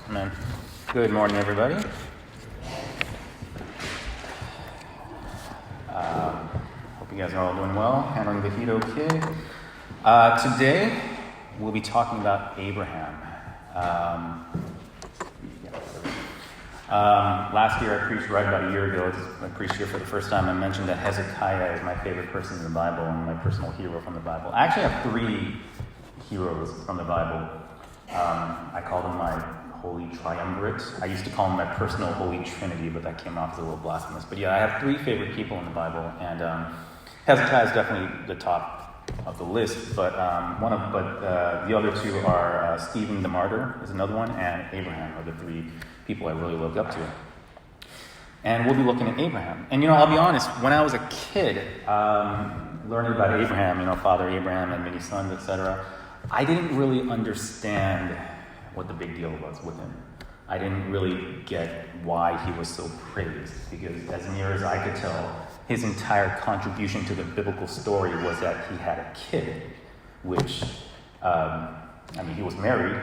Amen. Good morning, everybody. Hope you guys are all doing well, handling the heat okay. Today, we'll be talking about Abraham. Last year, I preached right about a year ago. I preached here for the first time. I mentioned that Hezekiah is my favorite person in the Bible and my personal hero from the Bible. I actually have three heroes from the Bible. I call them my Holy Triumvirate. I used to call them my personal Holy Trinity, but that came off as a little blasphemous. But yeah, I have three favorite people in the Bible, and Hezekiah is definitely the top of the list. But the other two are Stephen the Martyr is another one, and Abraham are the three people I really look up to. And we'll be looking at Abraham. And I'll be honest, when I was a kid, learning about Abraham, Father Abraham and many sons, etc., I didn't really understand what the big deal was with him. I didn't really get why he was so praised, because as near as I could tell, his entire contribution to the biblical story was that he had a kid, which, he was married.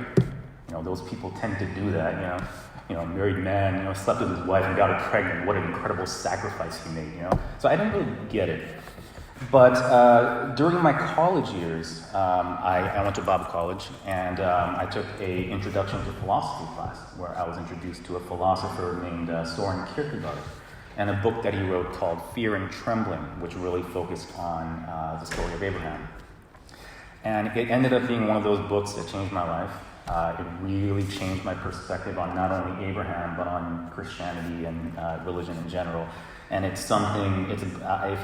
Those people tend to do that, married man, slept with his wife and got her pregnant. What an incredible sacrifice he made, So I didn't really get it. But during my college years, I went to Bible college, and I took an introduction to philosophy class where I was introduced to a philosopher named Søren Kierkegaard, and a book that he wrote called Fear and Trembling, which really focused on the story of Abraham. And it ended up being one of those books that changed my life. It really changed my perspective on not only Abraham, but on Christianity and religion in general. And it's something, if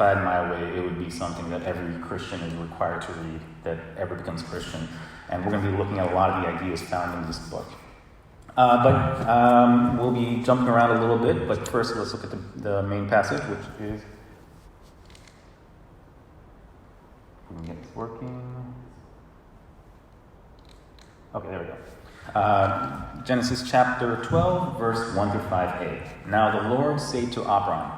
I had my way, it would be something that every Christian is required to read that ever becomes Christian. And we're going to be looking at a lot of the ideas found in this book. But we'll be jumping around a little bit, but first let's look at the main passage, which is... Let me get this working. Okay, there we go. Genesis chapter 12, verse 1 through 5a. Now the Lord said to Abram,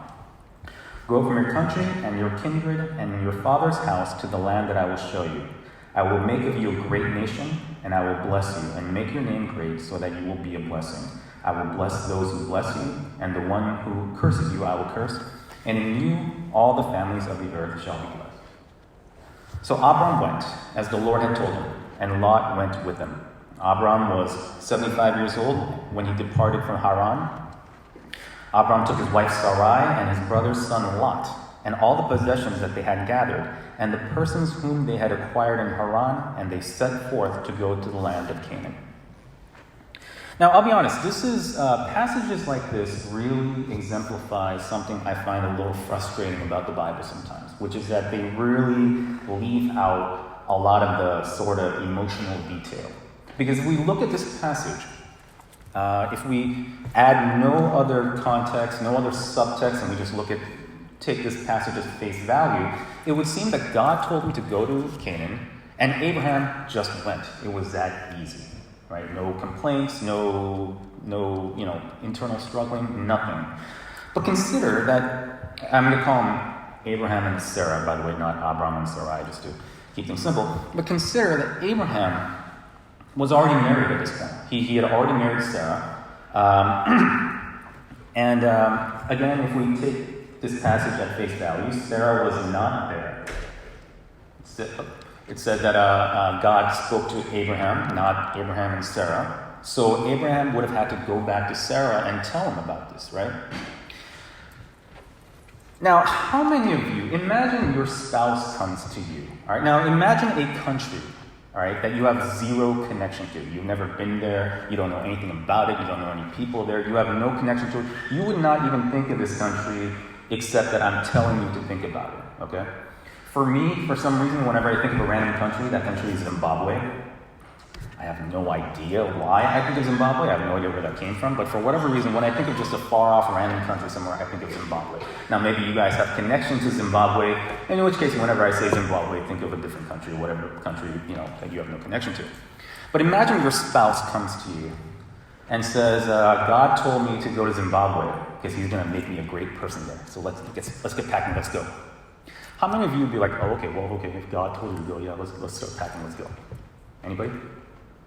"Go from your country and your kindred and your father's house to the land that I will show you. I will make of you a great nation, and I will bless you, and make your name great, so that you will be a blessing. I will bless those who bless you, and the one who curses you I will curse, and in you all the families of the earth shall be blessed." So Abram went, as the Lord had told him, and Lot went with him. Abram was 75 years old when he departed from Haran. Abram took his wife Sarai and his brother's son Lot, and all the possessions that they had gathered, and the persons whom they had acquired in Haran, and they set forth to go to the land of Canaan. Now, I'll be honest, passages like this really exemplify something I find a little frustrating about the Bible sometimes, which is that they really leave out a lot of the sort of emotional detail. Because if we look at this passage, if we add no other context, no other subtext, and we just take this passage as face value, it would seem that God told him to go to Canaan, and Abraham just went. It was that easy, right? No complaints, no internal struggling, nothing. But consider that, I'm going to call them Abraham and Sarah, by the way, not Abram and Sarai, just to keep things simple. But consider that Abraham was already married at this point. He had already married Sarah. Again, if we take this passage at face value, Sarah was not there. It said that God spoke to Abraham, not Abraham and Sarah. So Abraham would have had to go back to Sarah and tell him about this, right? Now, how many of you, imagine your spouse comes to you, all right? Now, imagine a country, all right, that you have zero connection to. You've never been there. You don't know anything about it. You don't know any people there. You have no connection to it. You would not even think of this country except that I'm telling you to think about it, okay? For me, for some reason, whenever I think of a random country, that country is Zimbabwe. I have no idea why I think of Zimbabwe. I have no idea where that came from. But for whatever reason, when I think of just a far-off random country somewhere, I think of Zimbabwe. Now, maybe you guys have connection to Zimbabwe, in which case, whenever I say Zimbabwe, think of a different country, whatever country, that you have no connection to. But imagine your spouse comes to you and says, God told me to go to Zimbabwe because he's going to make me a great person there. So let's get packing, let's go. How many of you would be like, oh, okay, if God told you to go, let's start packing, let's go. Anybody?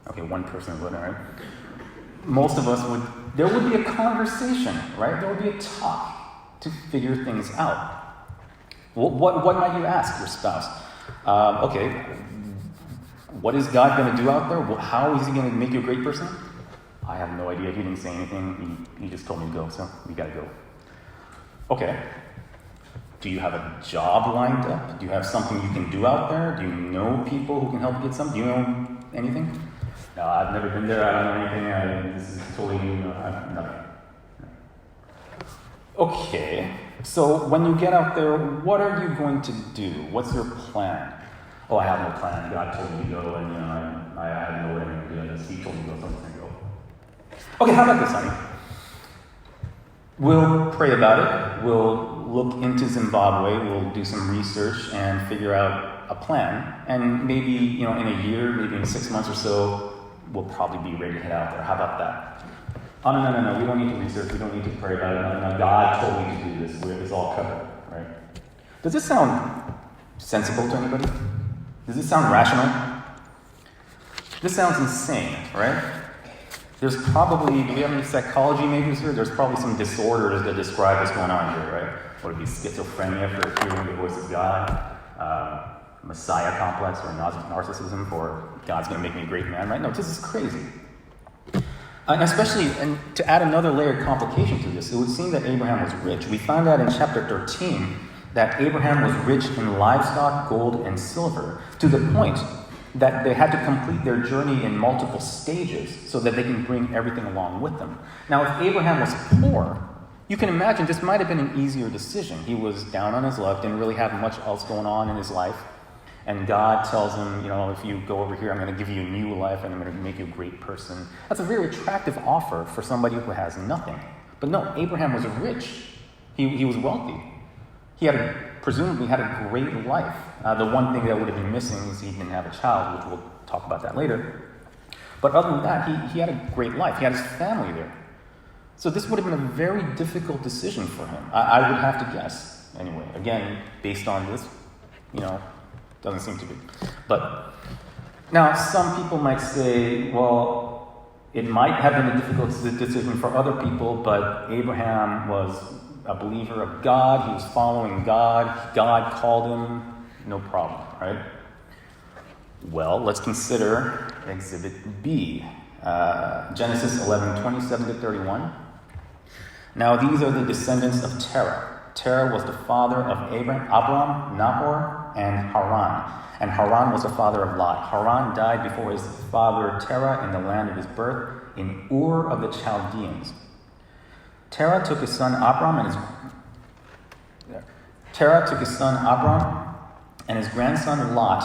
Okay, one person would, all right. most of us there would be a conversation, right? There would be a talk to figure things out. What might you ask your spouse? Okay, what is God going to do out there? How is he going to make you a great person? I have no idea. He didn't say anything. He just told me to go, so we got to go. Okay. Do you have a job lined up? Do you have something you can do out there? Do you know people who can help you get something? Do you know anything? No, I've never been there. I don't know anything. This is totally new. Nothing. Okay. So when you get out there, what are you going to do? What's your plan? Oh, I have no plan. God told me to go, and I have no way I'm going to do this. He told me to go, so I'm going to go. Okay, how about this, honey? We'll pray about it. We'll look into Zimbabwe. We'll do some research and figure out a plan. And maybe, in a year, maybe in 6 months or so, we'll probably be ready to head out there. How about that? Oh, no. We don't need to research. We don't need to pray about it. No, God told me to do this. It's all covered, right? Does this sound sensible to anybody? Does this sound rational? This sounds insane, right? There's probably, do we have any psychology majors here? There's probably some disorders that describe what's going on here, right? Would it be schizophrenia for hearing the voice of God? Messiah complex or narcissism for God's going to make me a great man, right? No, this is crazy. And especially, and to add another layered complication to this, it would seem that Abraham was rich. We find out in chapter 13 that Abraham was rich in livestock, gold, and silver, to the point that they had to complete their journey in multiple stages so that they can bring everything along with them. Now, if Abraham was poor, you can imagine this might have been an easier decision. He was down on his luck, didn't really have much else going on in his life, and God tells him, if you go over here, I'm going to give you a new life, and I'm going to make you a great person. That's a very attractive offer for somebody who has nothing. But no, Abraham was rich. He was wealthy. He presumably had a great life. The one thing that would have been missing is he didn't have a child, which we'll talk about that later. But other than that, he had a great life. He had his family there. So this would have been a very difficult decision for him. I would have to guess. Anyway, again, based on this, doesn't seem to be. But now some people might say, well, it might have been a difficult decision for other people, but Abraham was a believer of God. He was following God. God called him. No problem, right? Well, let's consider Exhibit B. Genesis 11:27-31. Now these are the descendants of Terah. Terah was the father of Abram, Nahor, and Haran. And Haran was the father of Lot. Haran died before his father Terah in the land of his birth, in Ur of the Chaldeans. Terah took his son Abram and his grandson Lot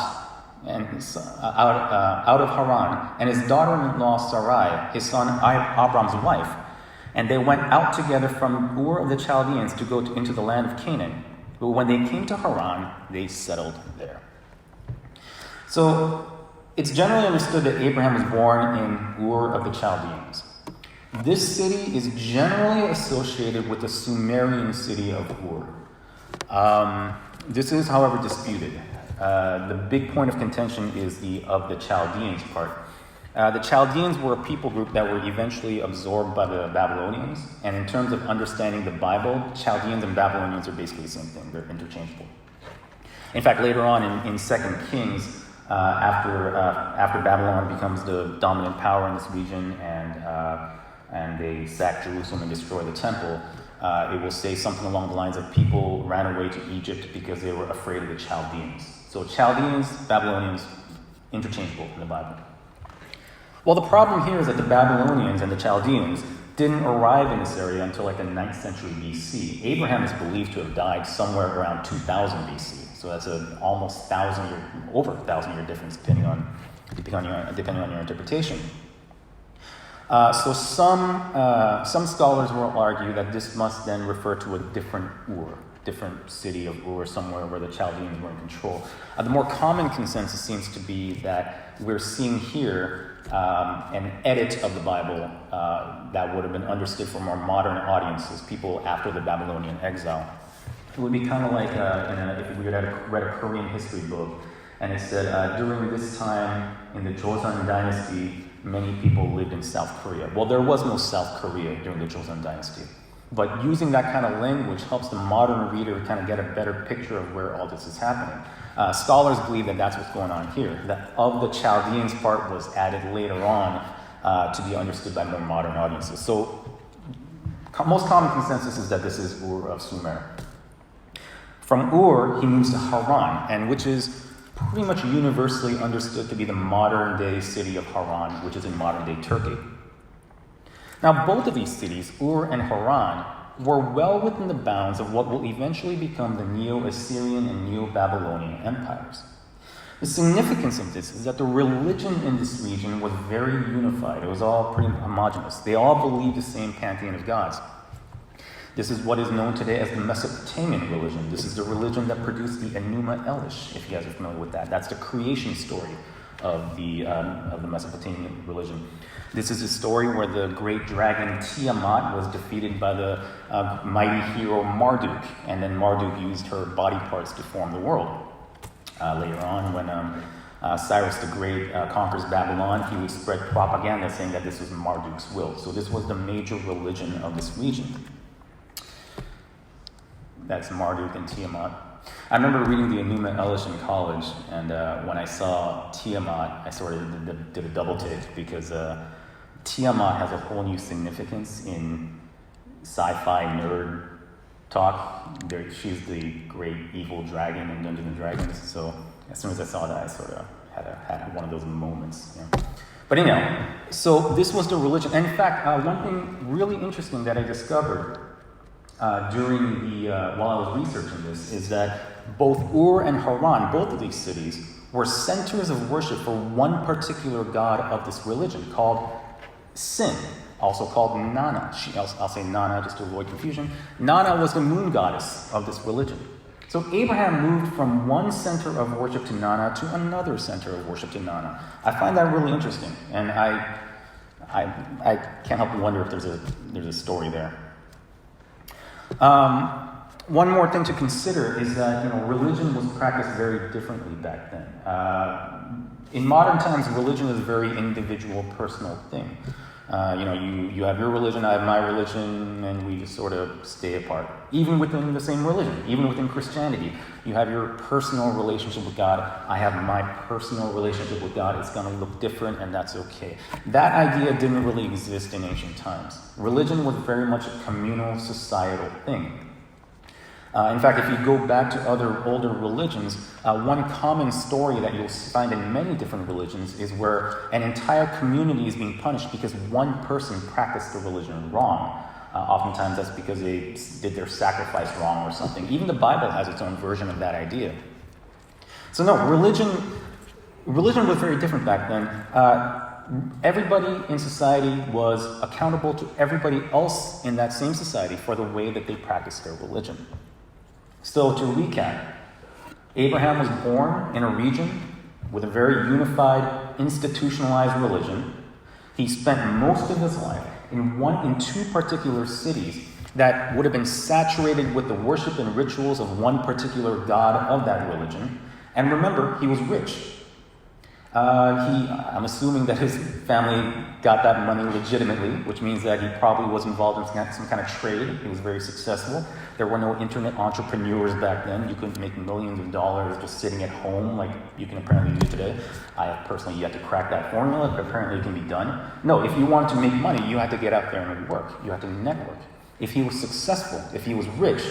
out of Haran, and his daughter-in-law Sarai, his son Abram's wife, and they went out together from Ur of the Chaldeans to go into the land of Canaan. But when they came to Haran, they settled there. So it's generally understood that Abraham was born in Ur of the Chaldeans. This city is generally associated with the Sumerian city of Ur. This is, however, disputed. The big point of contention is the of the Chaldeans part. The Chaldeans were a people group that were eventually absorbed by the Babylonians, and in terms of understanding the Bible, Chaldeans and Babylonians are basically the same thing. They're interchangeable. In fact, later on in 2 Kings, after Babylon becomes the dominant power in this region and they sack Jerusalem and destroy the temple, it will say something along the lines of people ran away to Egypt because they were afraid of the Chaldeans. So Chaldeans, Babylonians, interchangeable in the Bible. Well, the problem here is that the Babylonians and the Chaldeans didn't arrive in this area until like the 9th century BC. Abraham is believed to have died somewhere around 2000 BC. So that's almost over 1,000 year difference, depending on your interpretation. So some scholars will argue that this must then refer to a different city of Ur, somewhere where the Chaldeans were in control. The more common consensus seems to be that we're seeing here an edit of the Bible that would have been understood for more modern audiences, people after the Babylonian exile. It would be kind of like if we had read a Korean history book, and it said, during this time in the Joseon dynasty, many people lived in South Korea. Well, there was no South Korea during the Joseon dynasty. But using that kind of language helps the modern reader kind of get a better picture of where all this is happening. Scholars believe that that's what's going on here. That of the Chaldeans part was added later on to be understood by more modern audiences. So most common consensus is that this is Ur of Sumer. From Ur, he moves to Haran, and which is pretty much universally understood to be the modern-day city of Haran, which is in modern-day Turkey. Now, both of these cities, Ur and Haran, were well within the bounds of what will eventually become the Neo-Assyrian and Neo-Babylonian empires. The significance of this is that the religion in this region was very unified. It was all pretty homogeneous. They all believed the same pantheon of gods. This is what is known today as the Mesopotamian religion. This is the religion that produced the Enuma Elish, if you guys are familiar with that. That's the creation story of the Mesopotamian religion. This is a story where the great dragon Tiamat was defeated by the mighty hero Marduk, and then Marduk used her body parts to form the world. Later on, when Cyrus the Great conquers Babylon, he would spread propaganda saying that this was Marduk's will. So this was the major religion of this region. That's Marduk and Tiamat. I remember reading the Enuma Elish in college, and when I saw Tiamat, I sort of did a double take, because Tiamat has a whole new significance in sci-fi nerd talk. She's the great evil dragon in Dungeons and Dragons, so as soon as I saw that, I sort of had one of those moments. Yeah. But anyhow, so this was the religion. And in fact, one thing really interesting that I discovered while I was researching this is that both Ur and Haran, both of these cities, were centers of worship for one particular god of this religion called Sin, also called Nana. I'll say Nana just to avoid confusion. Nana was the moon goddess of this religion. So Abraham moved from one center of worship to Nana to another center of worship to Nana. I find that really interesting, and I can't help but wonder if there's a story there. One more thing to consider is that religion was practiced very differently back then. In modern times, religion is a very individual, personal thing. You have your religion, I have my religion, and we just sort of stay apart. Even within the same religion, even within Christianity, you have your personal relationship with God. I have my personal relationship with God. It's going to look different, and that's okay. That idea didn't really exist in ancient times. Religion was very much a communal, societal thing. In fact, if you go back to other older religions, one common story that you'll find in many different religions is where an entire community is being punished because one person practiced the religion wrong. Oftentimes that's because they did their sacrifice wrong or something. Even the Bible has its own version of that idea. So no, religion was very different back then. Everybody in society was accountable to everybody else in that same society for the way that they practiced their religion. So to recap, Abraham was born in a region with a very unified, institutionalized religion. He spent most of his life in two particular cities that would have been saturated with the worship and rituals of one particular god of that religion. And remember, he was rich. I'm assuming that his family got that money legitimately, which means that he probably was involved in some kind of trade. He was very successful. There were no internet entrepreneurs back then. You couldn't make millions of dollars just sitting at home like you can apparently do today. I personally yet to crack that formula, but apparently it can be done. No, if you wanted to make money, you had to get out there and work. You had to network. If he was successful, if he was rich,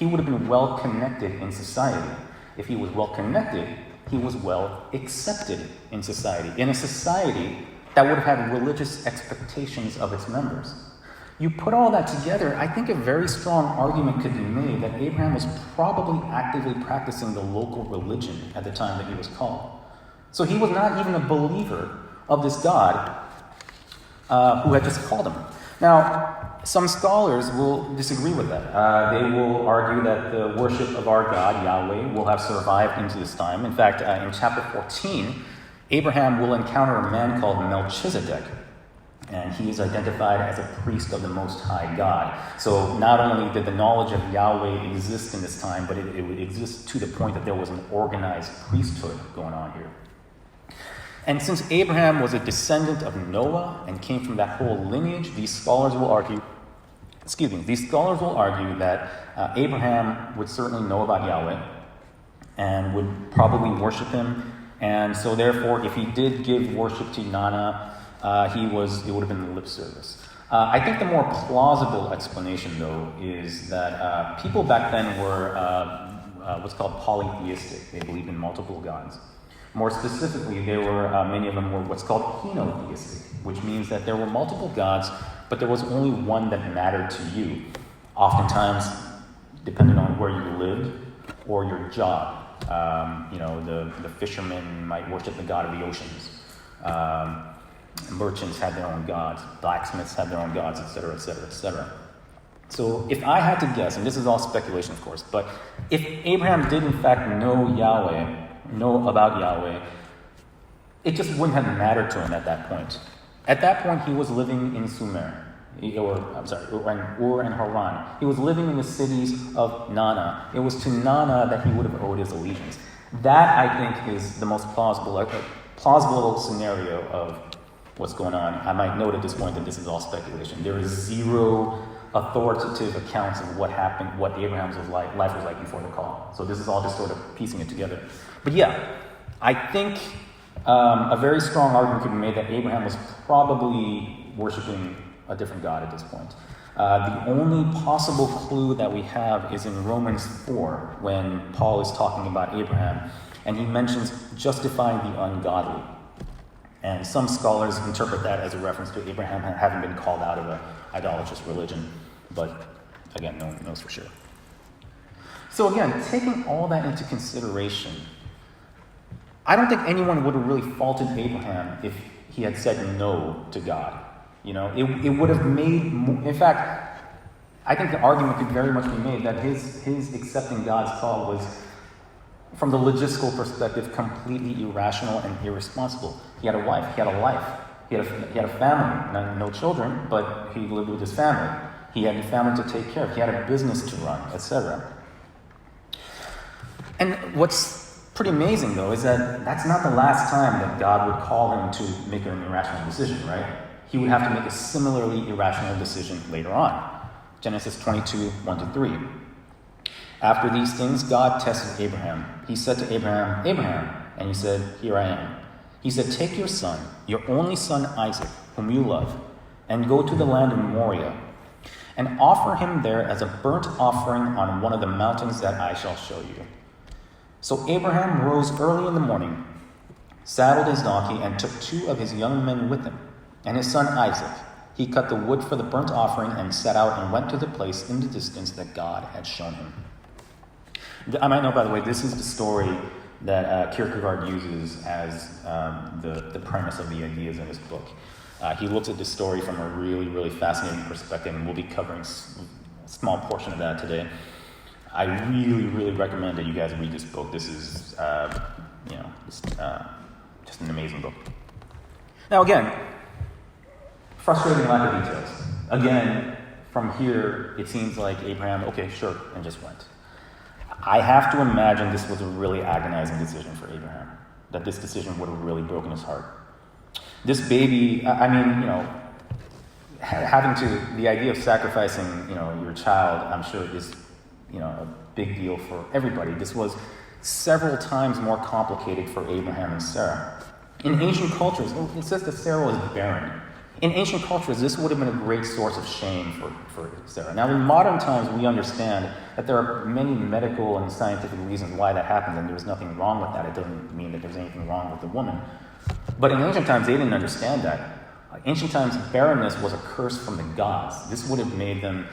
he would have been well connected in society. If he was well connected, he was well accepted in society. In a society that would have had religious expectations of its members. You put all that together, I think a very strong argument could be made that Abraham was probably actively practicing the local religion at the time that he was called. So he was not even a believer of this God who had just called him. Now, some scholars will disagree with that. They will argue that the worship of our God, Yahweh, will have survived into this time. In fact, in chapter 14, Abraham will encounter a man called Melchizedek, and he is identified as a priest of the Most High God. So not only did the knowledge of Yahweh exist in this time, but it would exist to the point that there was an organized priesthood going on here. And since Abraham was a descendant of Noah and came from that whole lineage, these scholars will argue that Abraham would certainly know about Yahweh and would probably worship him. And so therefore, if he did give worship to Nana, it would have been lip service. I think the more plausible explanation, though, is that people back then were what's called polytheistic. They believed in multiple gods. More specifically, many of them were what's called henotheistic, which means that there were multiple gods, but there was only one that mattered to you. Oftentimes, depending on where you lived or your job. The fishermen might worship the god of the oceans. Merchants had their own gods. Blacksmiths had their own gods, etc., etc., etc. So if I had to guess, and this is all speculation, of course, but if Abraham did in fact know about Yahweh, it just wouldn't have mattered to him at that point. At that point, he was living in Sumer, Ur and Haran. He was living in the cities of Nana. It was to Nana that he would have owed his allegiance. That, I think, is the most plausible scenario of what's going on. I might note at this point that this is all speculation. There is zero authoritative accounts of what happened, what Abraham's life was like before the call. So this is all just sort of piecing it together. But yeah, I think a very strong argument could be made that Abraham was probably worshiping a different god at this point. The only possible clue that we have is in Romans 4, when Paul is talking about Abraham, and he mentions justifying the ungodly. And some scholars interpret that as a reference to Abraham having been called out of an idolatrous religion. But again, no one knows for sure. So again, taking all that into consideration, I don't think anyone would have really faulted Abraham if he had said no to God. It would have made, in fact, I think the argument could very much be made that his accepting God's call was, from the logistical perspective, completely irrational and irresponsible. He had a wife, he had a life, he had a family, no children, but he lived with his family. He had a family to take care of, he had a business to run, etc. And what's pretty amazing, though, is that that's not the last time that God would call him to make an irrational decision, right? He would have to make a similarly irrational decision later on. Genesis 22, 1-3. After these things, God tested Abraham. He said to Abraham, "Abraham," and he said, "Here I am." He said, "Take your son, your only son Isaac, whom you love, and go to the land of Moriah, and offer him there as a burnt offering on one of the mountains that I shall show you." So Abraham rose early in the morning, saddled his donkey, and took 2 of his young men with him, and his son Isaac. He cut the wood for the burnt offering and set out and went to the place in the distance that God had shown him. I might know, by the way, this is the story that Kierkegaard uses as the premise of the ideas in his book. He looks at this story from a really, really fascinating perspective, and we'll be covering a small portion of that today. I really, really recommend that you guys read this book. This is, just an amazing book. Now, again, frustrating lack of details. Again, from here, it seems like Abraham, okay, sure, and just went. I have to imagine this was a really agonizing decision for Abraham, that this decision would have really broken his heart. This baby, the idea of sacrificing, your child, I'm sure is, a big deal for everybody. This was several times more complicated for Abraham and Sarah. In ancient cultures, it says that Sarah was barren. In ancient cultures, this would have been a great source of shame for Sarah. Now, in modern times, we understand that there are many medical and scientific reasons why that happened, and there's nothing wrong with that. It doesn't mean that there's anything wrong with the woman. But in ancient times, they didn't understand that. Ancient times, barrenness was a curse from the gods. This would have made her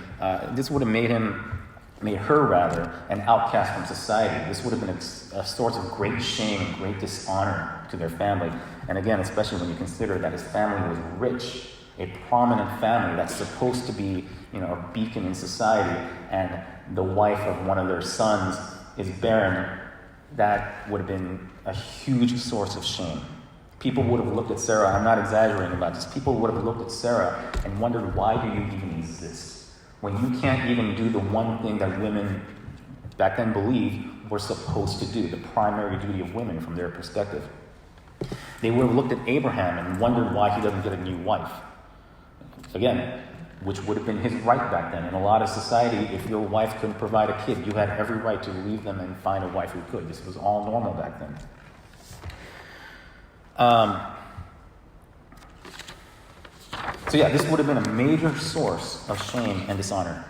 an outcast from society. This would have been a source of great shame and great dishonor to their family. And again, especially when you consider that his family was rich, a prominent family that's supposed to be, a beacon in society, and the wife of one of their sons is barren, that would have been a huge source of shame. People would have looked at Sarah, I'm not exaggerating about this, people would have looked at Sarah and wondered, why do you even exist? When you can't even do the one thing that women back then believed were supposed to do, the primary duty of women from their perspective. They would have looked at Abraham and wondered why he doesn't get a new wife. Again, which would have been his right back then. In a lot of society, if your wife couldn't provide a kid, you had every right to leave them and find a wife who could. This was all normal back then. So yeah, this would have been a major source of shame and dishonor.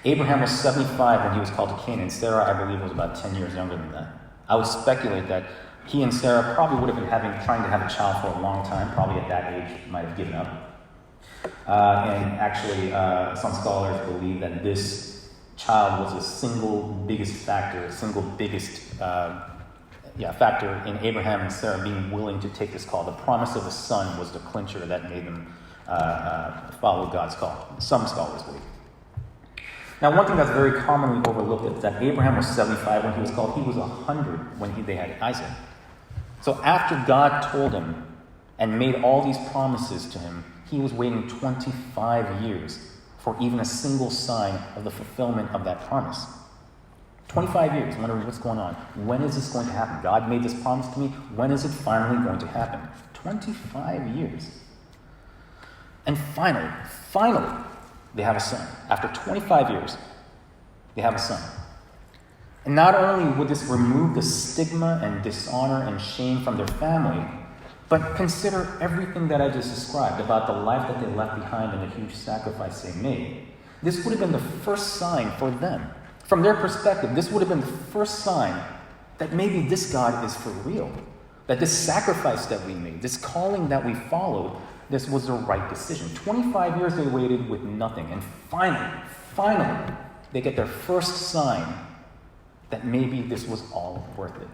Abraham was 75 when he was called to Canaan. Sarah, I believe, was about 10 years younger than that. I would speculate that he and Sarah probably would have been trying to have a child for a long time. Probably at that age, might have given up. And actually, some scholars believe that this child was the single biggest factor in Abraham and Sarah being willing to take this call. The promise of a son was the clincher that made them follow God's call. Some scholars believe. Now, one thing that's very commonly overlooked is that Abraham was 75 when he was called. He was 100 when they had Isaac. So after God told him and made all these promises to him, he was waiting 25 years for even a single sign of the fulfillment of that promise. 25 years, wondering what's going on. When is this going to happen? God made this promise to me. When is it finally going to happen? 25 years. And finally, they have a son. After 25 years, they have a son. And not only would this remove the stigma and dishonor and shame from their family, but consider everything that I just described about the life that they left behind and the huge sacrifice they made. This would have been the first sign for them. From their perspective, this would have been the first sign that maybe this God is for real. That this sacrifice that we made, this calling that we followed, this was the right decision. 25 years they waited with nothing. And finally, they get their first sign that maybe this was all worth it.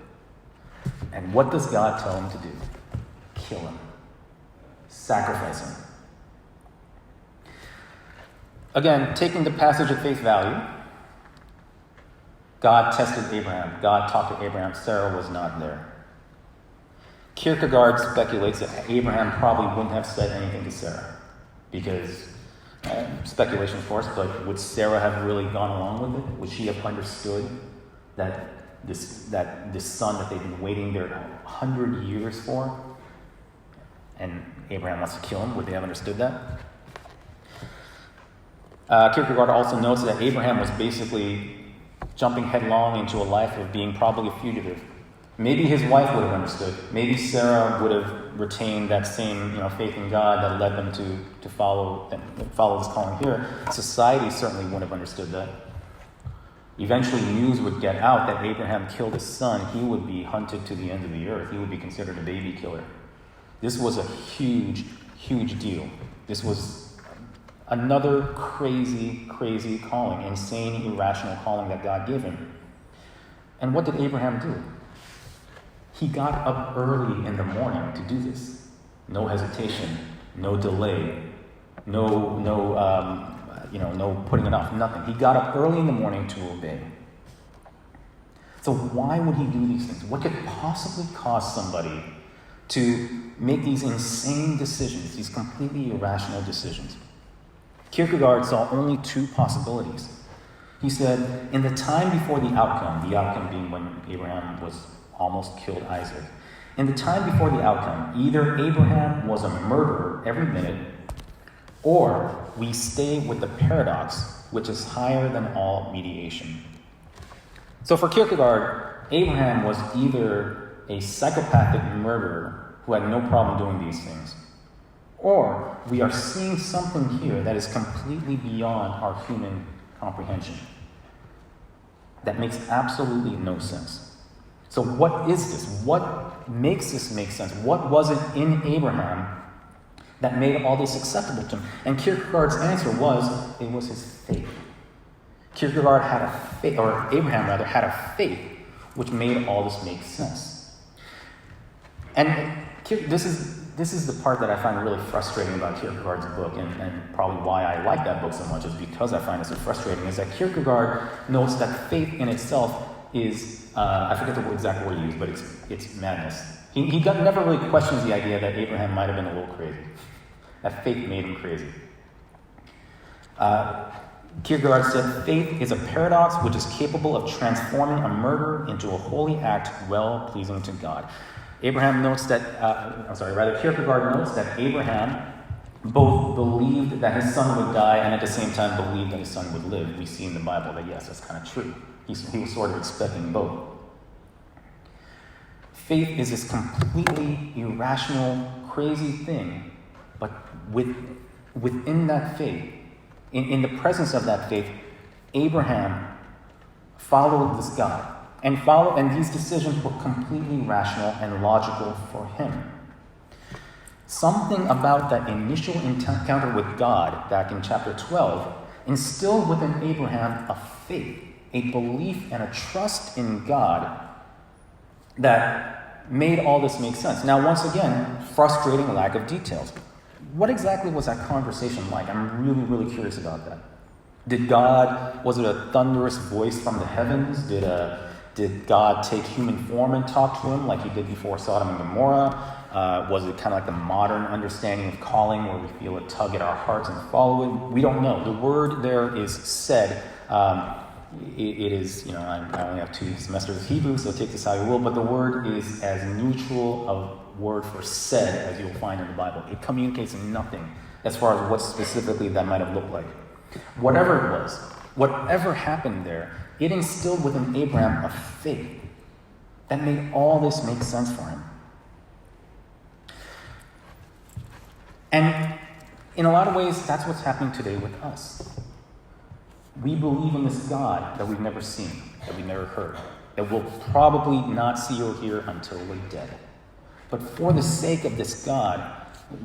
And what does God tell them to do? Kill him. Sacrifice him. Again, taking the passage at face value, God tested Abraham. God talked to Abraham. Sarah was not there. Kierkegaard speculates that Abraham probably wouldn't have said anything to Sarah because, speculation of course, but would Sarah have really gone along with it? Would she have understood that this son that they've been waiting their 100 years for, and Abraham wants to kill him? Would they have understood that? Kierkegaard also notes that Abraham was basically jumping headlong into a life of being probably a fugitive. Maybe his wife would have understood. Maybe Sarah would have retained that same faith in God that led them to follow this calling here. Society certainly wouldn't have understood that. Eventually news would get out that Abraham killed his son. He would be hunted to the end of the earth. He would be considered a baby killer. This was a huge, huge deal. This was another crazy, crazy calling, insane, irrational calling that God gave him. And what did Abraham do? He got up early in the morning to do this. No hesitation, no delay, no putting it off, nothing. He got up early in the morning to obey. So why would he do these things? What could possibly cause somebody to make these insane decisions, these completely irrational decisions? Kierkegaard saw only two possibilities. He said, in the time before the outcome being when Abraham was almost killed Isaac, in the time before the outcome, either Abraham was a murderer every minute, or we stay with the paradox, which is higher than all mediation. So for Kierkegaard, Abraham was either a psychopathic murderer who had no problem doing these things, or we are seeing something here that is completely beyond our human comprehension. That makes absolutely no sense. So what is this? What makes this make sense? What was it in Abraham that made all this acceptable to him? And Kierkegaard's answer was, it was his faith. Abraham had a faith which made all this make sense. And this is the part that I find really frustrating about Kierkegaard's book, and probably why I like that book so much is because I find it so frustrating, is that Kierkegaard notes that faith in itself is, I forget the exact word he used, but it's madness. He never really questions the idea that Abraham might have been a little crazy. That faith made him crazy. Kierkegaard said, faith is a paradox which is capable of transforming a murder into a holy act well pleasing to God. Kierkegaard notes that Abraham both believed that his son would die and at the same time believed that his son would live. We see in the Bible that, yes, that's kind of true. He was sort of expecting both. Faith is this completely irrational, crazy thing, but within that faith, in the presence of that faith, Abraham followed this God. And these decisions were completely rational and logical for him. Something about that initial encounter with God back in chapter 12 instilled within Abraham a faith, a belief, and a trust in God that made all this make sense. Now, once again, frustrating lack of details. What exactly was that conversation like? I'm really, really curious about that. Was it a thunderous voice from the heavens? Did God take human form and talk to him like he did before Sodom and Gomorrah? Was it kind of like the modern understanding of calling where we feel a tug at our hearts and follow it? We don't know. The word there is said. It is, I only have 2 semesters of Hebrew, so take this how you will, but the word is as neutral a word for said as you'll find in the Bible. It communicates nothing as far as what specifically that might have looked like. Whatever it was, whatever happened there, it instilled within Abraham a faith that made all this make sense for him. And in a lot of ways, that's what's happening today with us. We believe in this God that we've never seen, that we've never heard, that we'll probably not see or hear until we're dead. But for the sake of this God,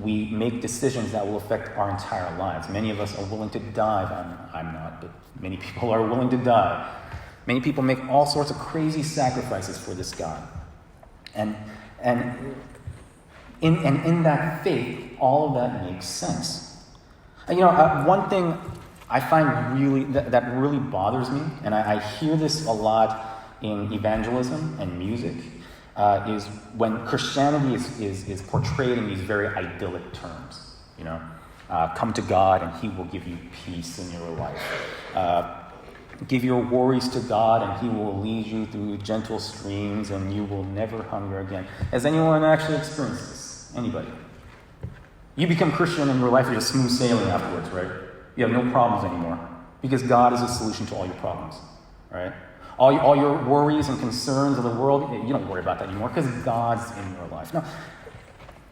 we make decisions that will affect our entire lives. Many of us are willing to die. I'm not, but many people are willing to die. Many people make all sorts of crazy sacrifices for this God. And in that faith, all of that makes sense. One thing I find that really bothers me, and I hear this a lot in evangelism and music, is when Christianity is portrayed in these very idyllic terms. Come to God and He will give you peace in your life. Give your worries to God and He will lead you through gentle streams and you will never hunger again. Has anyone actually experienced this? Anybody? You become Christian in your life, you're just smooth sailing afterwards, right? You have no problems anymore because God is a solution to all your problems, right? All your worries and concerns of the world, you don't worry about that anymore because God's in your life. No,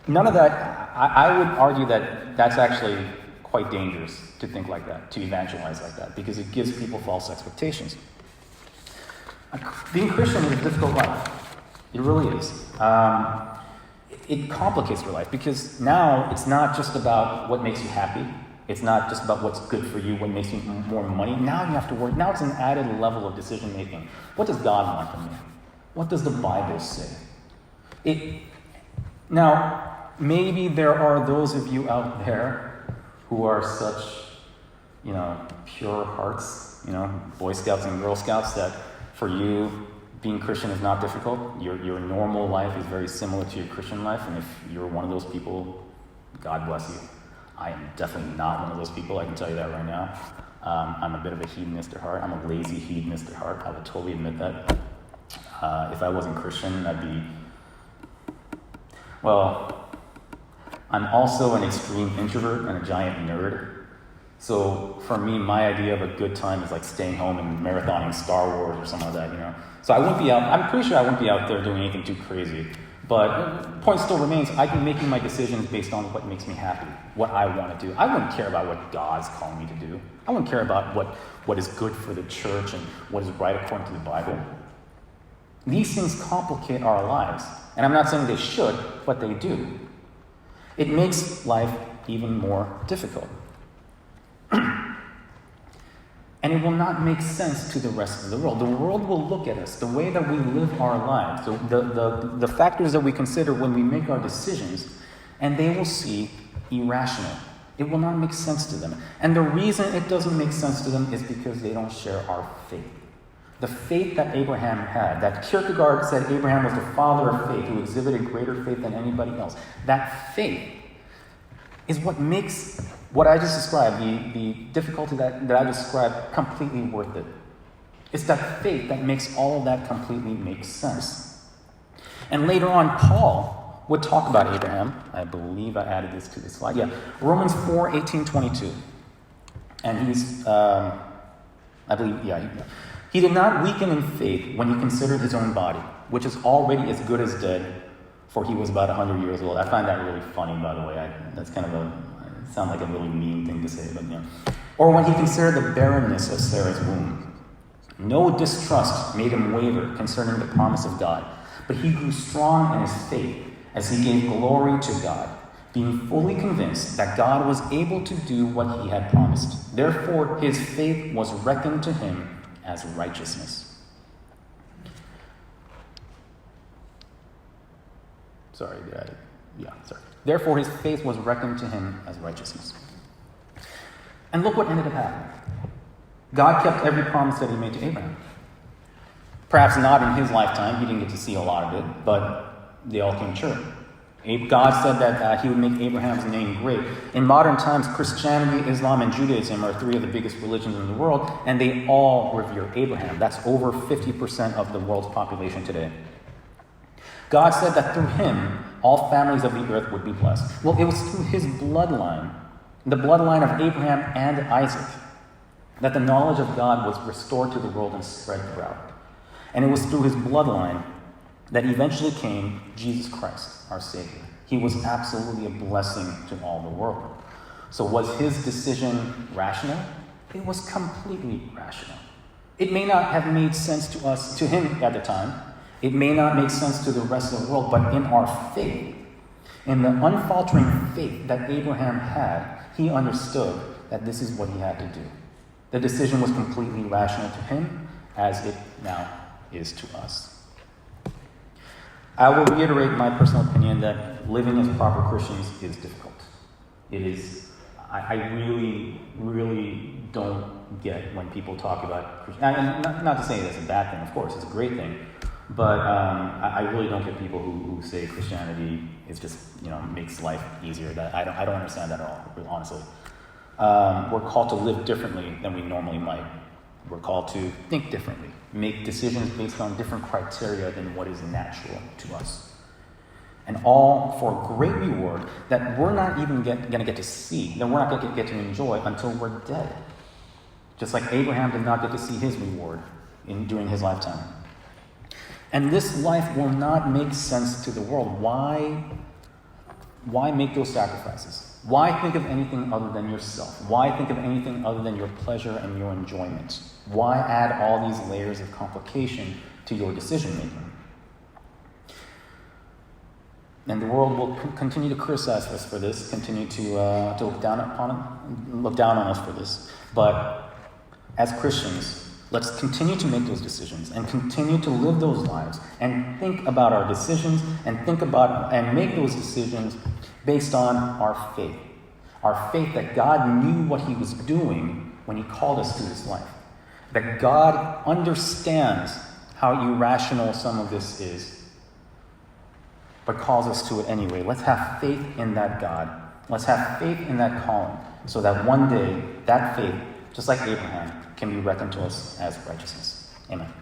none of that. I would argue that that's actually quite dangerous to think like that, to evangelize like that, because it gives people false expectations. Being Christian is a difficult life. It really is. It complicates your life because now it's not just about what makes you happy. It's not just about what's good for you, what makes you more money. Now you have to worry. Now it's an added level of decision making. What does God want from me? What does the Bible say? Now, maybe there are those of you out there who are such, pure hearts, Boy Scouts and Girl Scouts, that for you, being Christian is not difficult. Your normal life is very similar to your Christian life, and if you're one of those people, God bless you. I am definitely not one of those people, I can tell you that right now. I'm a bit of a hedonist at heart. I'm a lazy hedonist at heart. I would totally admit that. If I wasn't Christian, I'd be... Well, I'm also an extreme introvert and a giant nerd. So for me, my idea of a good time is like staying home and marathoning Star Wars or something like that, So I wouldn't be out, I'm pretty sure I wouldn't be out there doing anything too crazy. But the point still remains, I'd be making my decisions based on what makes me happy, what I want to do. I wouldn't care about what God's calling me to do. I wouldn't care about what is good for the church and what is right according to the Bible. These things complicate our lives. And I'm not saying they should, but they do. It makes life even more difficult. And it will not make sense to the rest of the world. The world will look at us, the way that we live our lives, the factors that we consider when we make our decisions, and they will see irrational. It will not make sense to them. And the reason it doesn't make sense to them is because they don't share our faith. The faith that Abraham had, that Kierkegaard said Abraham was the father of faith, who exhibited greater faith than anybody else. That faith is what makes what I just described, the difficulty that I described, completely worth it. It's that faith that makes all of that completely make sense. And later on, Paul would talk about Abraham. I believe I added this to the slide. Yeah, Romans 4:18-22. And he's, I believe, yeah. He did not weaken in faith when he considered his own body, which is already as good as dead, for he was about 100 years old. I find that really funny, by the way. That's kind of it sounds like a really mean thing to say, but yeah. Or when he considered the barrenness of Sarah's womb. No distrust made him waver concerning the promise of God, but he grew strong in his faith as he gave glory to God, being fully convinced that God was able to do what he had promised. Therefore, his faith was reckoned to him as righteousness. Therefore, his faith was reckoned to him as righteousness. And look what ended up happening. God kept every promise that he made to Abraham. Perhaps not in his lifetime. He didn't get to see a lot of it, but they all came true. God said that he would make Abraham's name great. In modern times, Christianity, Islam, and Judaism are three of the biggest religions in the world, and they all revere Abraham. That's over 50% of the world's population today. God said that through him, all families of the earth would be blessed. Well, it was through his bloodline, the bloodline of Abraham and Isaac, that the knowledge of God was restored to the world and spread throughout. And it was through his bloodline that eventually came Jesus Christ, our Savior. He was absolutely a blessing to all the world. So was his decision rational? It was completely rational. It may not have made sense to him at the time. It may not make sense to the rest of the world, but in our faith, in the unfaltering faith that Abraham had, he understood that this is what he had to do. The decision was completely rational to him, as it now is to us. I will reiterate my personal opinion that living as proper Christians is difficult. It is. I really, really don't get when people talk about Christianity. Not to say that's a bad thing, of course, it's a great thing. But I really don't get people who say Christianity is just, makes life easier. I don't understand that at all, honestly. We're called to live differently than we normally might. We're called to think differently, make decisions based on different criteria than what is natural to us. And all for a great reward that we're not even going to get to see, that we're not going to get to enjoy until we're dead. Just like Abraham did not get to see his reward during his lifetime. And this life will not make sense to the world. Why make those sacrifices? Why think of anything other than yourself? Why think of anything other than your pleasure and your enjoyment? Why add all these layers of complication to your decision-making? And the world will continue to criticize us for this, continue to look down on us for this. But as Christians, let's continue to make those decisions and continue to live those lives and think about our decisions and make those decisions based on our faith. Our faith that God knew what he was doing when he called us to this life. That God understands how irrational some of this is, but calls us to it anyway. Let's have faith in that God. Let's have faith in that calling, so that one day that faith, just like Abraham, can be reckoned to us as righteousness. Amen.